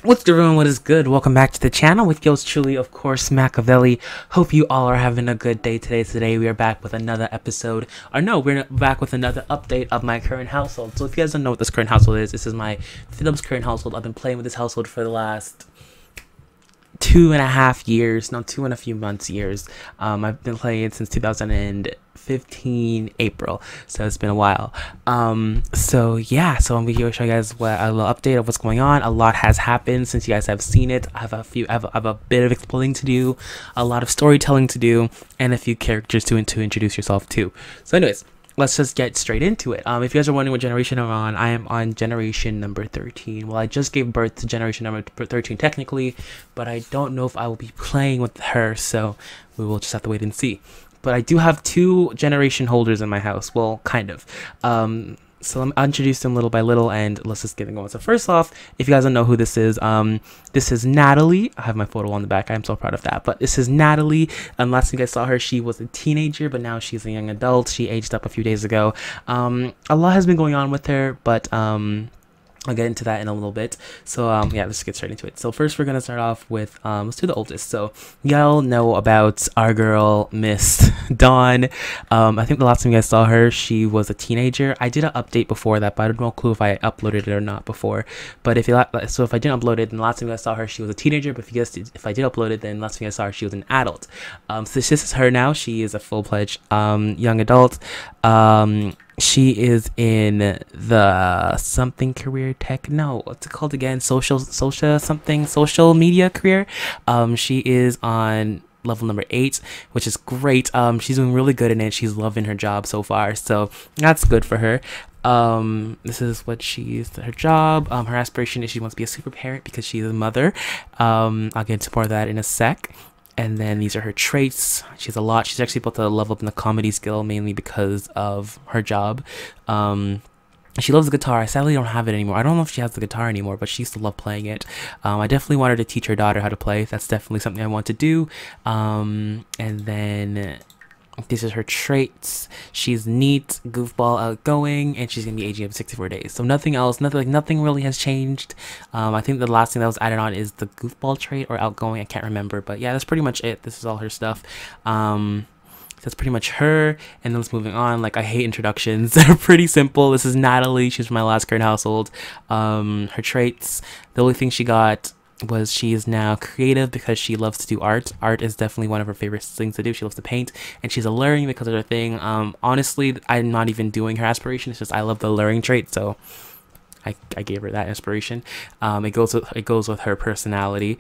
What's good, everyone? What is good? Welcome back to the channel with yours truly, of course, Machiavelli. Hope you all are having a good day today. Today we are back with another episode, or no, we're back with another update of my current household. So if you guys don't know what this current household is, this is my Philip's current household. I've been playing with this household for the last 2.5 years, no, 2 and a few months years. I've been playing it since 2015 April, so it's been a while. So yeah, so I'm here to show you guys a little update of what's going on. A lot has happened since you guys have seen it. I have a bit of explaining to do, a lot of storytelling to do, and a few characters to introduce yourself to. So anyways, let's just get straight into it. If you guys are wondering what generation I'm on, I am on generation number 13. Well, I just gave birth to generation number 13 technically, but I don't know if I will be playing with her, so we will just have to wait and see. But I do have 2 generation holders in my house. Well, kind of. So I'll introduce them little by little, and let's just get going. So first off, if you guys don't know who this is Natalie. I have my photo on the back. I'm so proud of that. But this is Natalie. Last time you guys saw her, she was a teenager, but now she's a young adult. She aged up a few days ago. A lot has been going on with her, but I'll get into that in a little bit. So yeah, let's get straight into it. So first we're gonna start off with let's do the oldest. So y'all know about our girl Miss Dawn. I think the last time you guys saw her, she was a teenager. I did an update before that, but I don't know clue if I uploaded it or not before. But if I didn't upload it, then the last time you guys saw her, she was a teenager. But if I did upload it, then last time you guys saw her, she was an adult. So this is her now. She is a full-fledged young adult. She is in the something career tech. No, what's it called again? Social media career. She is on level number 8, which is great. She's doing really good in it. She's loving her job so far, so that's good for her. This is what her job. Her aspiration is she wants to be a super parent because she's a mother. I'll get into more of that in a sec. And then these are her traits. She's actually about to level up in the comedy skill, mainly because of her job. She loves the guitar. I sadly don't have it anymore. I don't know if she has the guitar anymore, but she used to love playing it. I definitely want her to teach her daughter how to play. That's definitely something I want to do. And then this is her traits. She's neat, goofball, outgoing, and she's gonna be aging up 64 days. So nothing else, nothing really has changed. I think the last thing that was added on is the goofball trait or outgoing. I can't remember, but yeah, that's pretty much it. This is all her stuff. That's pretty much her. And then let's moving on. Like, I hate introductions. They're pretty simple. This is Natalie. She's from my last current household. Her traits. The only thing she got was she is now creative because she loves to do art. Art is definitely one of her favorite things to do. She loves to paint, and she's alluring because of her thing. Honestly, I'm not even doing her aspiration. It's just I love the alluring trait, so I gave her that inspiration. It goes with her personality.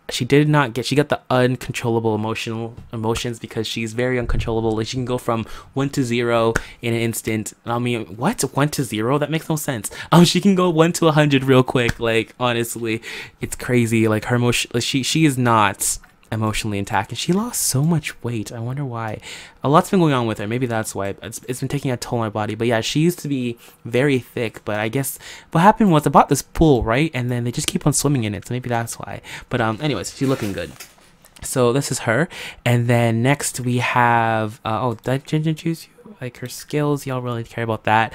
She got the uncontrollable emotions because she's very uncontrollable. Like, she can go from 1 to 0 in an instant. I mean, what? 1 to 0? That makes no sense. She can go 1 to 100 real quick. Like, honestly, it's crazy. Like, her emotion, like, she is not emotionally intact, and she lost so much weight. I wonder why. A lot's been going on with her. Maybe that's why it's been taking a toll on my body. But yeah, she used to be very thick, but I guess what happened was I bought this pool, right, and then they just keep on swimming in it, so maybe that's why. But anyways, she's looking good. So this is her. And then next we have did I introduce you? Like, her skills, y'all really care about that.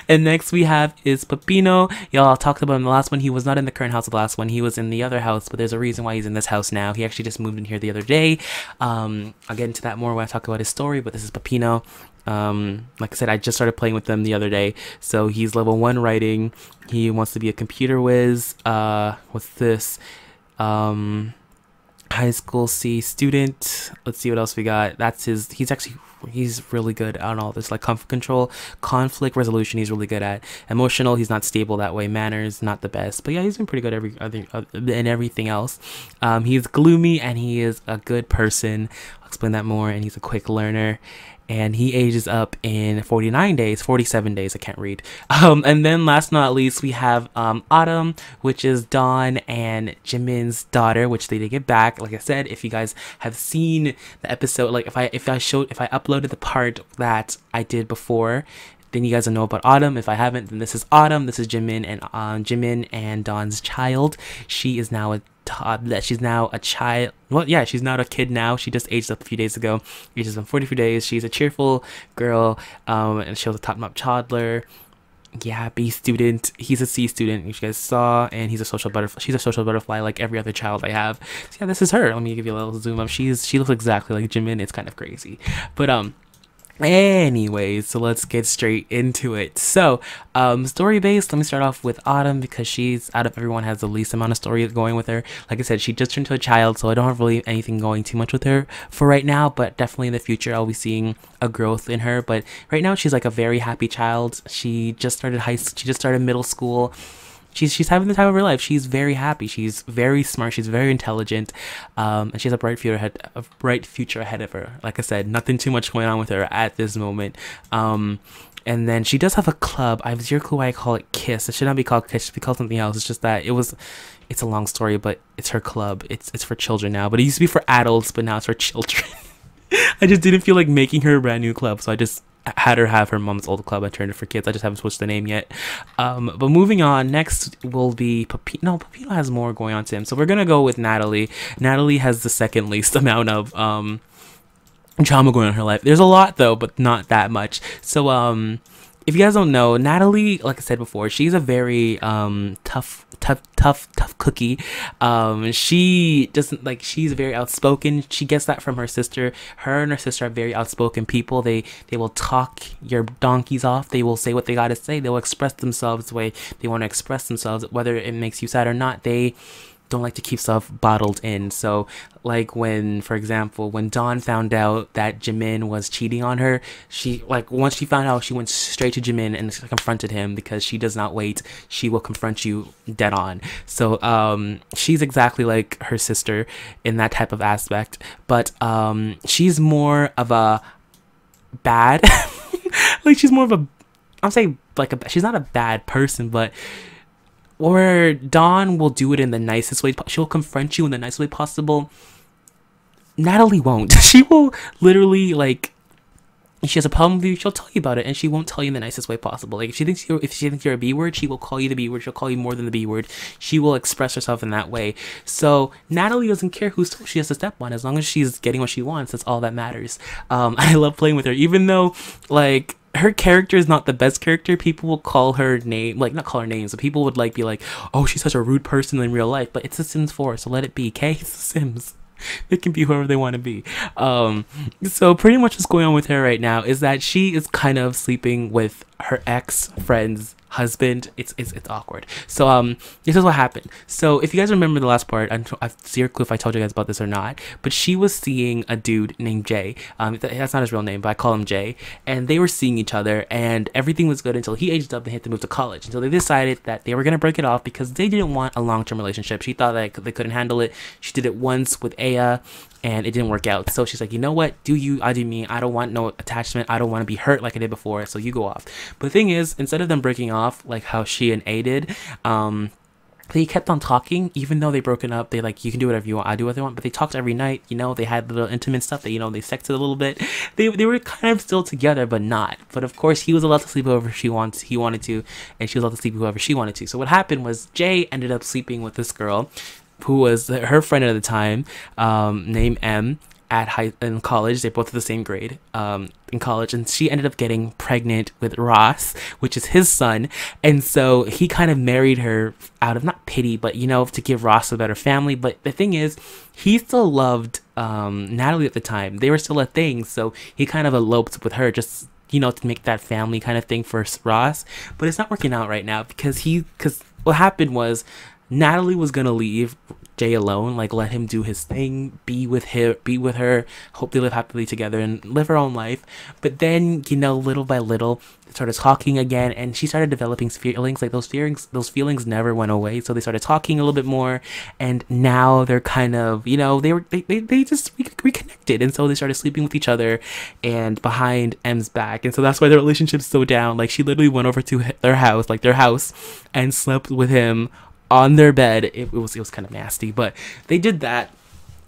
And next we have is Pepino. Y'all talked about him in the last one. He was not in the current house of the last one. He was in the other house, but there's a reason why he's in this house now. He actually just moved in here the other day. I'll get into that more when I talk about his story, but this is Pepino. Like I said, I just started playing with them the other day. So he's level 1 writing. He wants to be a computer whiz. What's this? High school C student. Let's see what else we got. He's really good on all this, like conflict resolution. He's really good at. Emotional, he's not stable that way. Manners, not the best, but yeah, he's been pretty good in everything else. He's gloomy, and he is a good person. I'll explain that more. And he's a quick learner, and he ages up in 47 days. I can't read. And then last but not least, we have Autumn, which is Dawn and Jimin's daughter, which they did get back. Like I said, if you guys have seen the episode, like if I uploaded the part that I did before, then you guys will know about Autumn. If I haven't, then this is Autumn. This is Jimin and Dawn's child. She is now a she's now a child. Well, yeah, she's not a kid now. She just aged up a few days ago. Ages in 44 days. She's a cheerful girl, and she was a top-notch toddler. yeah, B student. He's a C student, which you guys saw, and he's a social butterfly. She's a social butterfly, like every other child I have. So yeah, this is her. Let me give you a little zoom up. She looks exactly like Jimin. It's kind of crazy, but anyways, so let's get straight into it. So story based, let me start off with Autumn, because she's, out of everyone, has the least amount of story going with her. Like I said, she just turned to a child, so I don't have really anything going too much with her for right now, but definitely in the future I'll be seeing a growth in her. But right now she's like a very happy child. She just started middle school. She's having the time of her life. She's very happy. She's very smart. She's very intelligent, and she has a bright future ahead of her. Like I said, nothing too much going on with her at this moment. And then she does have a club. I have zero clue why I call it Kiss. It should not be called Kiss. It should be called something else. It's just that it's a long story, but it's her club. It's for children now, but it used to be for adults, but now it's for children. I just didn't feel like making her a brand new club, so I just had her have her mom's old club. I turned it for kids. I just haven't switched the name yet. But moving on, next will be Pepino. No, Pepino has more going on to him, so we're gonna go with Natalie. Natalie has the second least amount of drama going on in her life. There's a lot though, but not that much. So if you guys don't know, Natalie, like I said before, she's a very tough cookie. She doesn't like, she's very outspoken. She gets that from her sister. Her and her sister are very outspoken people. They will talk your donkeys off. They will say what they gotta say. They will express themselves the way they want to express themselves, whether it makes you sad or not. They don't like to keep stuff bottled in. So like when, for example, when Dawn found out that Jimin was cheating on her, she, like, once she found out, she went straight to Jimin and confronted him, because she does not wait. She will confront you dead on. So she's exactly like her sister in that type of aspect, but she's more of a bad like, she's more of a, I'm saying like she's not a bad person, but or Dawn will do it in the nicest way. She'll confront you in the nicest way possible. Natalie won't. She will literally, like, if she has a problem with you, she'll tell you about it, and she won't tell you in the nicest way possible. Like, if she thinks you're a B word, she will call you the B word. She'll call you more than the B word. She will express herself in that way. So Natalie doesn't care whose toe she has to step on, as long as she's getting what she wants. That's all that matters. I love playing with her, even though, like, her character is not the best character. People will call her name, like, not call her names, but people would like be like, oh, she's such a rude person in real life. But it's The Sims 4, so let it be, okay? It's The Sims. They can be whoever they want to be. So pretty much what's going on with her right now is that she is kind of sleeping with her ex-friend's husband. It's awkward. So this is what happened. So if you guys remember the last part, I've zero clue if I told you guys about this or not, but she was seeing a dude named Jay. That's not his real name, but I call him Jay, and they were seeing each other, and everything was good until he aged up and had to move to college. Until they decided that they were gonna break it off because they didn't want a long-term relationship. She thought that they couldn't handle it. She did it once with Aya, and it didn't work out. So she's like, you know what? Do you? I do me. I don't want no attachment. I don't want to be hurt like I did before. So you go off. But the thing is, instead of them breaking off like how she and A did, they kept on talking. Even though they broken up, they like, you can do whatever you want. I do what they want. But they talked every night. You know, they had little intimate stuff that, you know, they sexed a little bit. They were kind of still together, but not. But of course, he was allowed to sleep whoever he wanted to, and she was allowed to sleep with whoever she wanted to. So what happened was Jay ended up sleeping with this girl who was her friend at the time, named M, in college. They both had the same grade in college, and she ended up getting pregnant with Ross, which is his son. And so he kind of married her out of, not pity, but, you know, to give Ross a better family. But the thing is, he still loved Natalie at the time. They were still a thing, so he kind of eloped with her, just, you know, to make that family kind of thing for Ross. But it's not working out right now, because what happened was Natalie was gonna leave Jay alone, like, let him do his thing, be with her, hope they live happily together and live her own life. But then, you know, little by little, they started talking again, and she started developing feelings. Like, those feelings never went away. So they started talking a little bit more, and now they're kind of, you know, they just reconnected, and so they started sleeping with each other and behind M's back. And so that's why their relationship's so down. Like, she literally went over to their house, and slept with him on their bed. It was kind of nasty, but they did that.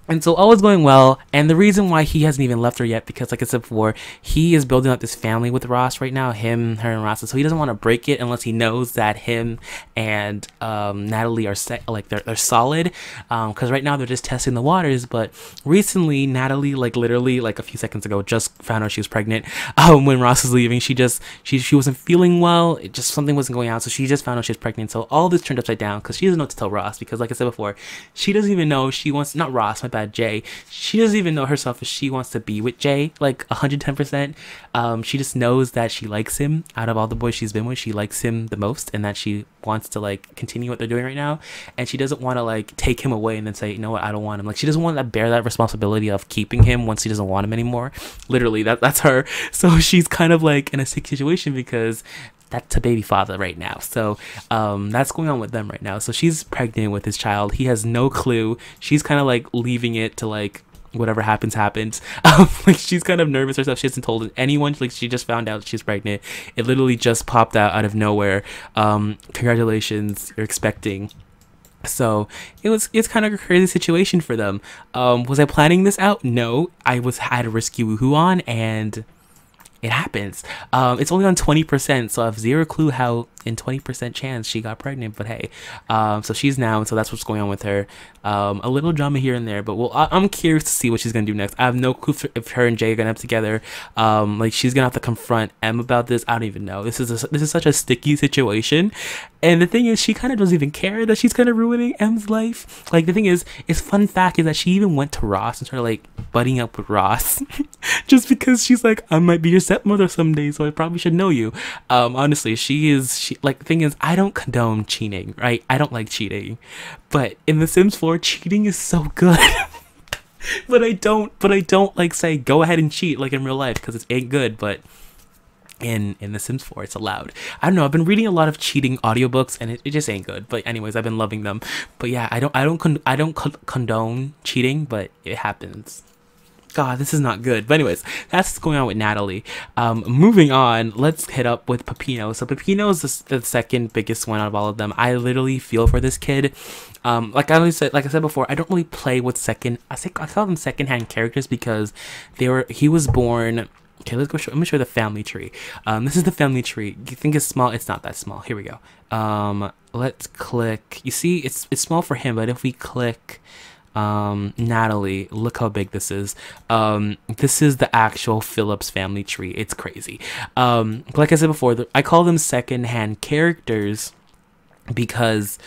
And so all is going well, and the reason why he hasn't even left her yet, because like I said before, he is building up this family with Ross right now, him, her, and Ross. So he doesn't want to break it unless he knows that him and Natalie are they're solid. Because right now they're just testing the waters. But recently, Natalie, like literally like a few seconds ago, just found out she was pregnant. When Ross was leaving, she wasn't feeling well. It just something wasn't going out, so she just found out she was pregnant. So all this turned upside down because she doesn't know what to tell Ross. Because like I said before, she doesn't even know she wants not Ross. My bad, Jay. She doesn't even know herself if she wants to be with Jay, like 110%. She just knows that she likes him. Out of all the boys she's been with, she likes him the most, and that she wants to like continue what they're doing right now. And she doesn't want to like take him away and then say, you know what, I don't want him. Like she doesn't want to bear that responsibility of keeping him once she doesn't want him anymore. Literally, that's her. So she's kind of like in a sick situation because that's a baby father right now. So that's going on with them right now. So she's pregnant with his child. He has no clue. She's kind of like leaving it to like whatever happens. Like she's kind of nervous herself. She hasn't told anyone. Like she just found out she's pregnant. It literally just popped out of nowhere. Congratulations, you're expecting. So it's kind of a crazy situation for them. Was I planning this out? No, I had a risky woohoo on, and it happens. It's only on 20%, so I have zero clue how in 20% chance she got pregnant, but hey, so she's now, and so that's what's going on with her. A little drama here and there, but I'm curious to see what she's gonna do next. I have no clue if her and Jay are gonna end up together. Like she's gonna have to confront M about this. I don't even know. This is such a sticky situation, and the thing is, she kind of doesn't even care that she's kind of ruining M's life. Like the thing is, fun fact is that she even went to Ross and started like butting up with Ross, just because she's like, I might be your stepmother someday, so I probably should know you. Honestly, she like the thing is, I don't condone cheating, right? I don't like cheating, but in The Sims 4, cheating is so good. but I don't like say go ahead and cheat like in real life because it ain't good, but in The Sims 4 it's allowed. I don't know, I've been reading a lot of cheating audiobooks and it just ain't good, but anyways, I've been loving them. But yeah, I don't condone cheating, but it happens. God, this is not good. But anyways, that's what's going on with Natalie. Moving on, let's hit up with Peppino. So Peppino is the second biggest one out of all of them. I literally feel for this kid. Like I said before, I don't really play with I call them secondhand characters because he was born. Okay, let me show the family tree. This is the family tree. You think it's small? It's not that small. Here we go. Let's click. You see, it's small for him, but if we click Natalie, look how big this is. This is the actual Phillips family tree. It's crazy. Like I said before, I call them secondhand characters because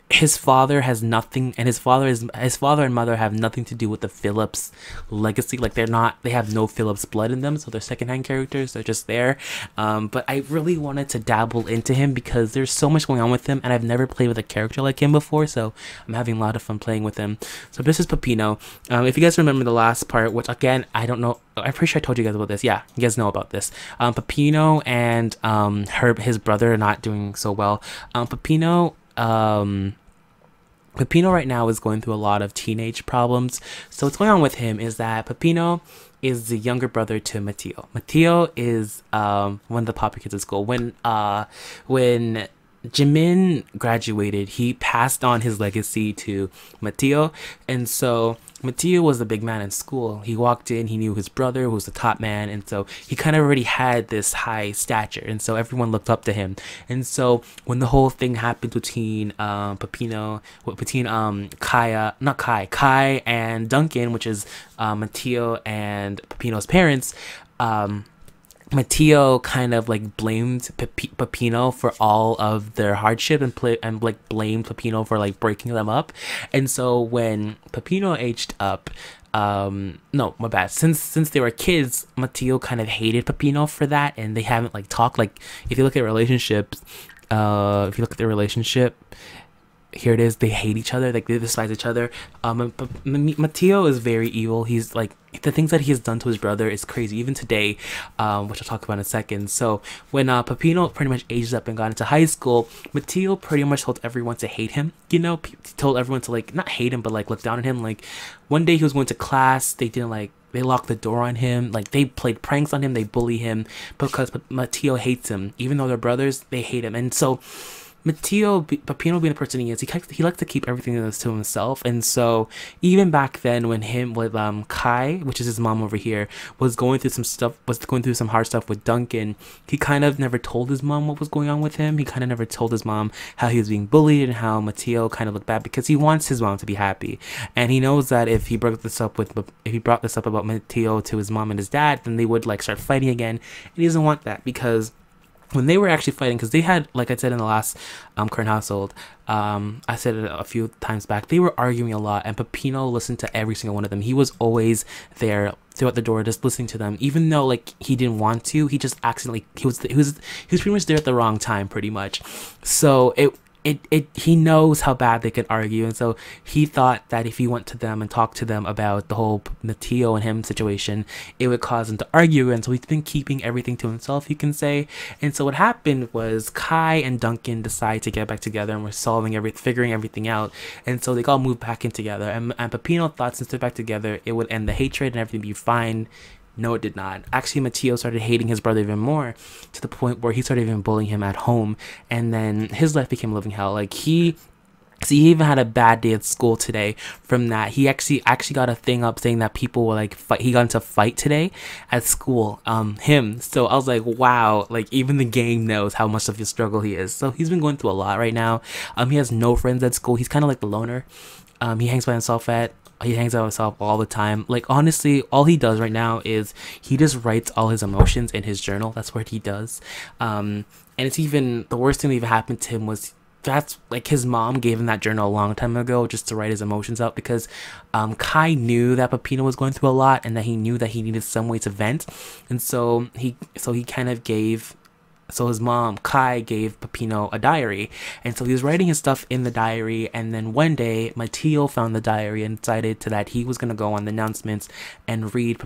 his father has nothing, and his father and mother have nothing to do with the Phillips legacy. Like they have no Phillips blood in them, so they're secondhand characters. They're just there. But I really wanted to dabble into him because there's so much going on with him, and I've never played with a character like him before, so I'm having a lot of fun playing with him. So this is Peppino. If you guys remember the last part, which again I don't know, I'm pretty sure I told you guys about this. Yeah, you guys know about this. Peppino and his brother are not doing so well. Peppino right now is going through a lot of teenage problems. So what's going on with him is that Peppino is the younger brother to Matteo. Matteo is one of the popular kids at school. When Jimin graduated, he passed on his legacy to Matteo, and so Matteo was the big man in school. He walked in, he knew his brother who was the top man, and so he kind of already had this high stature, and so everyone looked up to him. And so when the whole thing happened between Kai and Duncan, which is Matteo and Peppino's parents, Matteo kind of like blamed Peppino for all of their hardship and like blamed Peppino for like breaking them up. And so when Peppino aged up, no, my bad. Since they were kids, Matteo kind of hated Peppino for that, and they haven't like talked. Like if you look at relationships, here it is, they hate each other, like they despise each other. Matteo is very evil. He's like, the things that he has done to his brother is crazy, even today, which I'll talk about in a second. So when Peppino pretty much aged up and got into high school, Matteo pretty much told everyone to hate him. You know, he told everyone to like not hate him, but like look down on him. Like one day he was going to class, they locked the door on him, like they played pranks on him, they bully him because Matteo hates him. Even though they're brothers, they hate him. And so Peppino being the person he is, he likes to keep everything to himself. And so even back then, when him with Kai, which is his mom over here, was going through some hard stuff with Duncan, he kind of never told his mom what was going on with him. He kind of never told his mom how he was being bullied and how Matteo kind of looked bad, because he wants his mom to be happy, and he knows that if he brought this up about Matteo to his mom and his dad, then they would like start fighting again, and he doesn't want that, because when they were actually fighting, because they had, like I said in the last current household, I said it a few times back, they were arguing a lot, and Peppino listened to every single one of them. He was always there throughout the door, just listening to them, even though like he didn't want to. He just accidentally, he was pretty much there at the wrong time, pretty much. So he knows how bad they could argue, and so he thought that if he went to them and talked to them about the whole Matteo and him situation, it would cause them to argue, and so he's been keeping everything to himself, you can say. And so what happened was Kai and Duncan decided to get back together, and were figuring everything out, and so they all moved back in together, and Peppino thought since they're back together, it would end the hatred and everything be fine. No, it did not. Actually, Matteo started hating his brother even more, to the point where he started even bullying him at home, and then his life became a living hell. Like he even had a bad day at school today from that. He actually got a thing up saying that people were like fight. He got into a fight today at school. Him. So I was like, wow. Like even the game knows how much of a struggle he is. So he's been going through a lot right now. He has no friends at school. He's kind of like the loner. He hangs out with himself all the time. Like honestly, all he does right now is he just writes all his emotions in his journal. That's what he does. And it's even the worst thing that even happened to him was that's like his mom gave him that journal a long time ago just to write his emotions out, because Kai knew that Peppino was going through a lot, and that he knew that he needed some way to vent, and so he kind of gave. So his mom, Kai, gave Peppino a diary, and so he was writing his stuff in the diary, and then one day, Matteo found the diary and decided that he was going to go on the announcements and read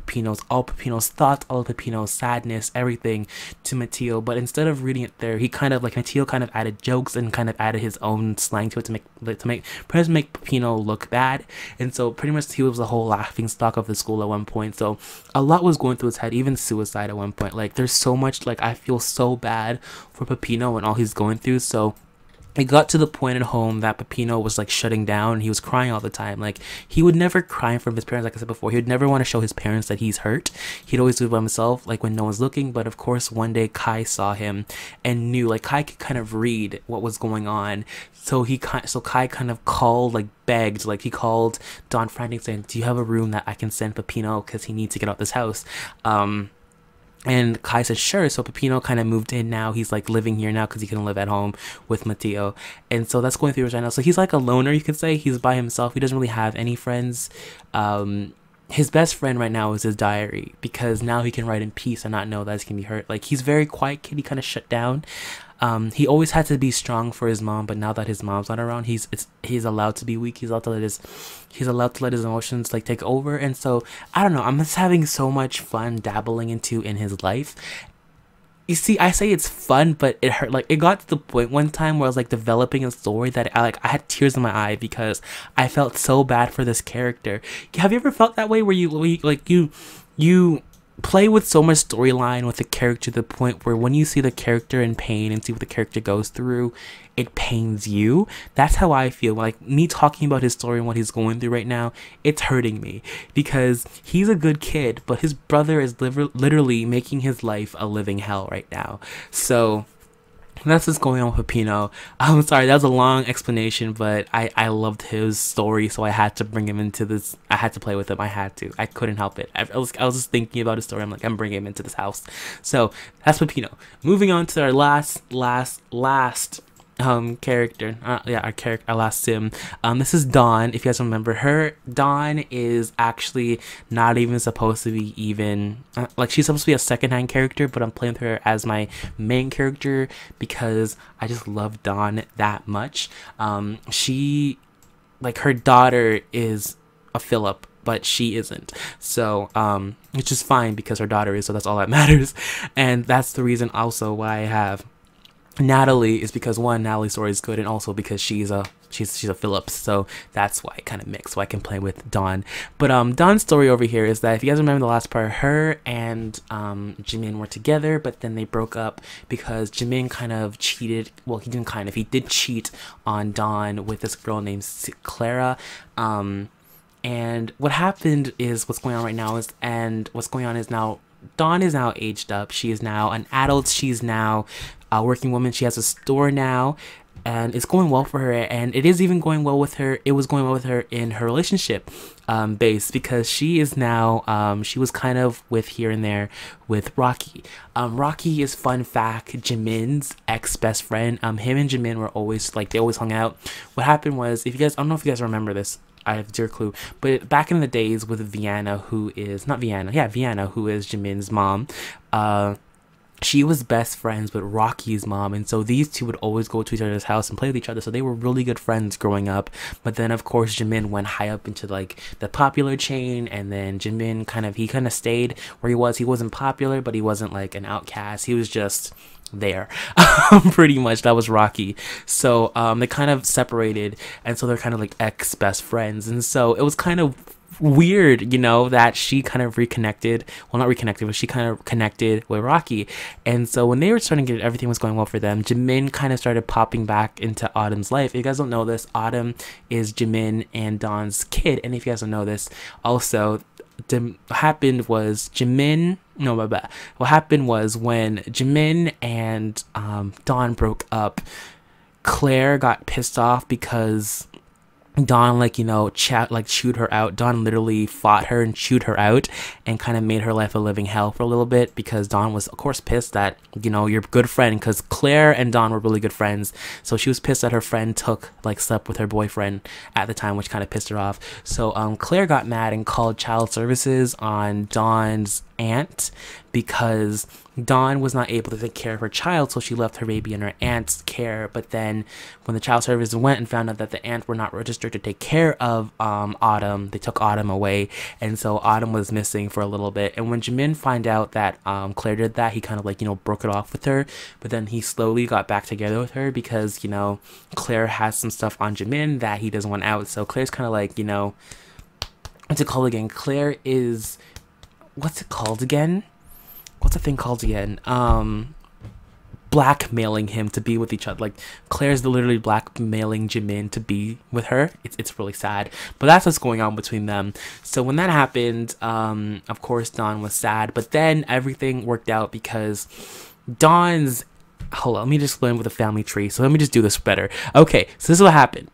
all Peppino's thoughts, all of Peppino's sadness, everything to Matteo. But instead of reading it there, he kind of, like, Matteo kind of added jokes and kind of added his own slang to it to make Peppino look bad, and so pretty much he was the whole laughing stock of the school at one point. So a lot was going through his head, even suicide at one point. Like there's so much, like I feel so bad for Peppino and all he's going through. So it got to the point at home that Peppino was like shutting down, and he was crying all the time. Like he would never cry in front of his parents, like I said before. He would never want to show his parents that he's hurt. He'd always do it by himself, like when no one's looking. But of course one day Kai saw him and knew, like Kai could kind of read what was going on. So Kai kind of called, like begged, like he called Don frantic saying, do you have a room that I can send Peppino, because he needs to get out this house? And Kai said, sure. So Peppino kind of moved in now. He's like living here now because he can live at home with Matteo. And so that's going through his right now. So he's like a loner, you could say. He's by himself. He doesn't really have any friends. His best friend right now is his diary, because now he can write in peace and not know that he can be hurt. Like he's a very quiet kid. He kind of shut down. He always had to be strong for his mom, but now that his mom's not around, he's allowed to be weak. He's allowed to let his emotions like take over. And so I don't know, I'm just having so much fun dabbling in his life. You see, I say it's fun, but it hurt. Like it got to the point one time where I was like developing a story that I had tears in my eye, because I felt so bad for this character. Have you ever felt that way, where you play with so much storyline with the character to the point where when you see the character in pain and see what the character goes through, it pains you? That's how I feel. Like me talking about his story and what he's going through right now, it's hurting me, because he's a good kid, but his brother is literally making his life a living hell right now. So that's what's going on with Peppino. I'm sorry, that was a long explanation, but I loved his story, so I had to bring him into this. I had to play with him. I had to. I couldn't help it. I was just thinking about his story. I'm like, I'm bringing him into this house. So that's Peppino. Moving on to our last character, our last sim. This is Dawn. If you guys remember her, Dawn is actually not even supposed to be like she's supposed to be a second-hand character, but I'm playing with her as my main character because I just love Dawn that much. She, like, her daughter is a Philip, but she isn't, so which is fine because her daughter is, so that's all that matters. And that's the reason also why I have Natalie, is because one, Natalie's story is good, and also because she's a she's a Phillips, so that's why I kind of mix, so I can play with Dawn. But Dawn's story over here is that if you guys remember the last part, her and Jimin were together, but then they broke up because Jimin kind of cheated. Well, he didn't kind of, he did cheat on Dawn with this girl named Clara. And what happened is, what's going on right now is, and what's going on is now, Dawn is now aged up. She is now an adult. She's now a working woman. She has a store now, and it's going well for her. And it is even going well with her. It was going well with her in her relationship base, because she is now, she was kind of with here and there with Rocky. Rocky is, fun fact, Jimin's ex-best friend. Him and Jimin were always, like, they always hung out. What happened was, if you guys, I don't know if you guys remember this, I have zero clue, but back in the days with Vienna, who is, not Vienna, yeah, Vienna, who is Jimin's mom, she was best friends with Rocky's mom, and so these two would always go to each other's house and play with each other, so they were really good friends growing up. But then, of course, Jimin went high up into, like, the popular chain, and then Jimin he kind of stayed where he was. He wasn't popular, but he wasn't, like, an outcast. He was just there. Pretty much, that was Rocky. So they kind of separated, and so they're kind of like ex-best friends, and so it was kind of weird, you know, that she kind of reconnected, well, not reconnected, but she kind of connected with Rocky. And so when they were starting to get, everything was going well for them, Jimin kind of started popping back into Autumn's life. If you guys don't know this, Autumn is Jimin and Dawn's kid, and if you guys don't know this, also, what happened was what happened was when Jimin and Dawn broke up, Claire got pissed off because Dawn, like, you know, chewed her out. Dawn literally fought her and chewed her out and kind of made her life a living hell for a little bit, because Dawn was, of course, pissed that, you know, your good friend, because Claire and Dawn were really good friends, so she was pissed that her friend slept with her boyfriend at the time, which kind of pissed her off. So Claire got mad and called child services on Dawn's aunt, because Dawn was not able to take care of her child, so she left her baby in her aunt's care. But then when the child services went and found out that the aunt were not registered to take care of Autumn, they took Autumn away, and so Autumn was missing for a little bit. And when Jimin found out that Claire did that, he kind of, like, you know, broke it off with her, but then he slowly got back together with her because, you know, Claire has some stuff on Jimin that he doesn't want out. So Claire's kind of like, you know, what's it called again? Claire is, what's it called again? What's the thing called again? Blackmailing him to be with each other. Like, Claire's literally blackmailing Jimin to be with her. It's really sad, but that's what's going on between them. So when that happened, of course, Dawn was sad, but then everything worked out because Dawn's, hold on, let me just explain with a family tree. So let me just do this better. Okay, so this is what happened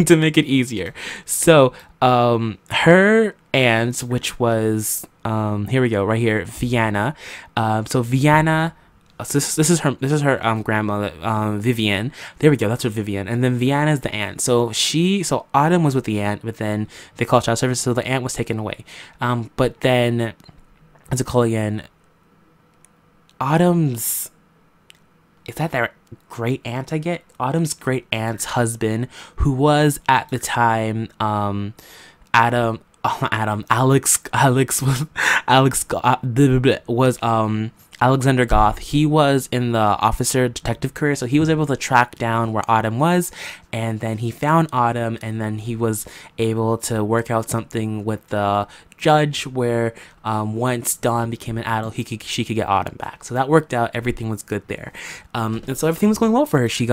to make it easier. So her aunt, which was here we go, right here, Vienna. So Vienna, so this is her grandmother, Vivian. There we go, that's her Vivian. And then Vienna is the aunt. So Autumn was with the aunt, but then they called child service, so the aunt was taken away. But then, what's it called again? Autumn's, is that their great aunt? I get Autumn's great aunt's husband, who was at the time Alexander Goth. He was in the officer detective career, so he was able to track down where Autumn was, and then he found Autumn, and then he was able to work out something with the judge where once Dawn became an adult, she could get Autumn back. So that worked out. Everything was good there, and so everything was going well for her. She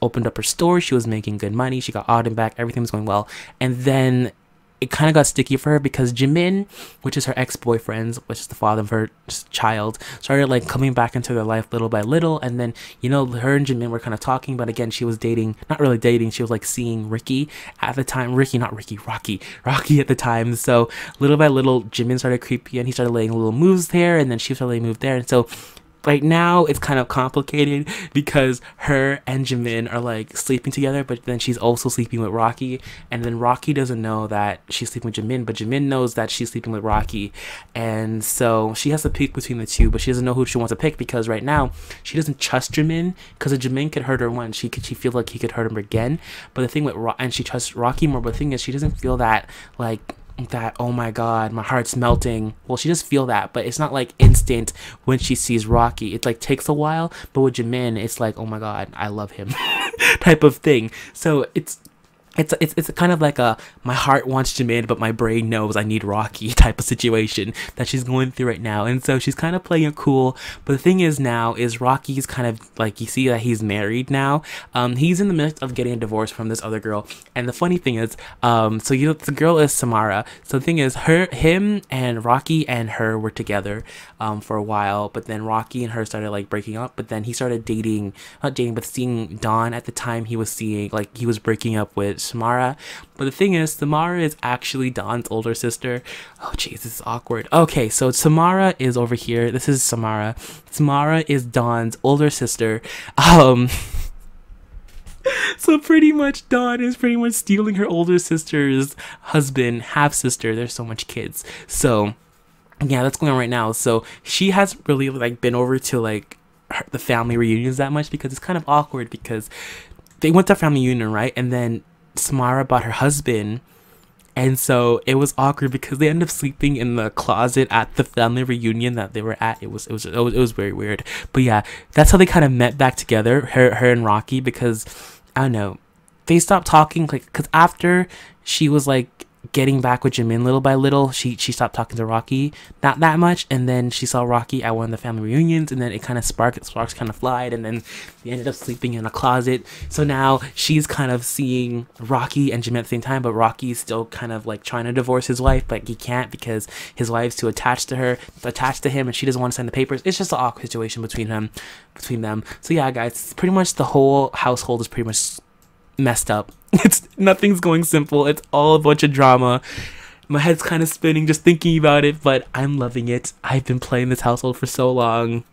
opened up her store. She was making good money. She got Autumn back. Everything was going well, and then it kind of got sticky for her because Jimin, which is her ex-boyfriend, which is the father of her child, started, like, coming back into their life little by little. And then, you know, her and Jimin were kind of talking, but again, she was dating, not really dating, she was, like, seeing Rocky at the time at the time. So little by little, Jimin started creepy, and he started laying little moves there, and then she started laying moves there. And so right now it's kind of complicated because her and Jimin are, like, sleeping together, but then she's also sleeping with Rocky, and then Rocky doesn't know that she's sleeping with Jimin, but Jimin knows that she's sleeping with Rocky, and so she has to pick between the two, but she doesn't know who she wants to pick because right now she doesn't trust Jimin, because if Jimin could hurt her once, she feels like he could hurt her again. But the thing with and she trusts Rocky more, but the thing is she doesn't feel that, like, that, oh my god, my heart's melting. Well, she does feel that, but it's not like instant when she sees Rocky. It like takes a while, but with Jimin it's like, oh my god, I love him type of thing. So it's kind of like a my heart wants Jimin but my brain knows I need Rocky type of situation that she's going through right now. And so she's kind of playing it cool, but the thing is now is Rocky's kind of like, you see that he's married now. He's in the midst of getting a divorce from this other girl, and the funny thing is, so you know, the girl is Samara. So the thing is, him and Rocky and her were together for a while, but then Rocky and her started like breaking up, but then he started not dating but seeing Dawn at the time. He was seeing, like, he was breaking up with Samara. But the thing is, Samara is actually Dawn's older sister. Oh jeez, this is awkward. Okay, so Samara is over here. This is Samara. Samara is Dawn's older sister. So pretty much Dawn is pretty much stealing her older sister's husband, half sister. There's so much kids. So yeah, that's going on right now. So she hasn't really like been over to like the family reunions that much, because it's kind of awkward, because they went to family reunion, right? And then Samara brought her husband, and so it was awkward because they ended up sleeping in the closet at the family reunion that they were at. It was very weird. But yeah, that's how they kind of met back together, her and Rocky, because I don't know, they stopped talking, like, because after she was like getting back with Jimin little by little, she stopped talking to Rocky, not that much, and then she saw Rocky at one of the family reunions, and then it kind of sparks kind of flied, and then they ended up sleeping in a closet. So now she's kind of seeing Rocky and Jimin at the same time, but Rocky's still kind of like trying to divorce his wife, but he can't because his wife's too attached to him, and she doesn't want to sign the papers. It's just an awkward situation between them. So yeah, guys, pretty much the whole household is pretty much messed up. Nothing's going simple. It's all a bunch of drama. My head's kind of spinning just thinking about it, but I'm loving it. I've been playing this household for so long.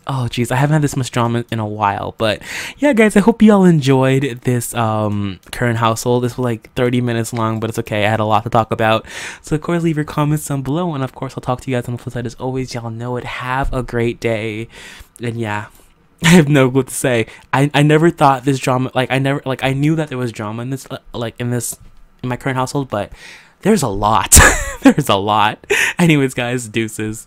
Oh geez, I haven't had this much drama in a while. But yeah, guys, I hope you all enjoyed this current household. This was like 30 minutes long, but it's okay. I had a lot to talk about. So of course, leave your comments down below, and of course I'll talk to you guys on the flip side. As always, y'all know it. Have a great day. And yeah, I have no clue what to say. I never thought this drama, like, I knew that there was drama in this, in my current household, but there's a lot. There's a lot. Anyways, guys, deuces.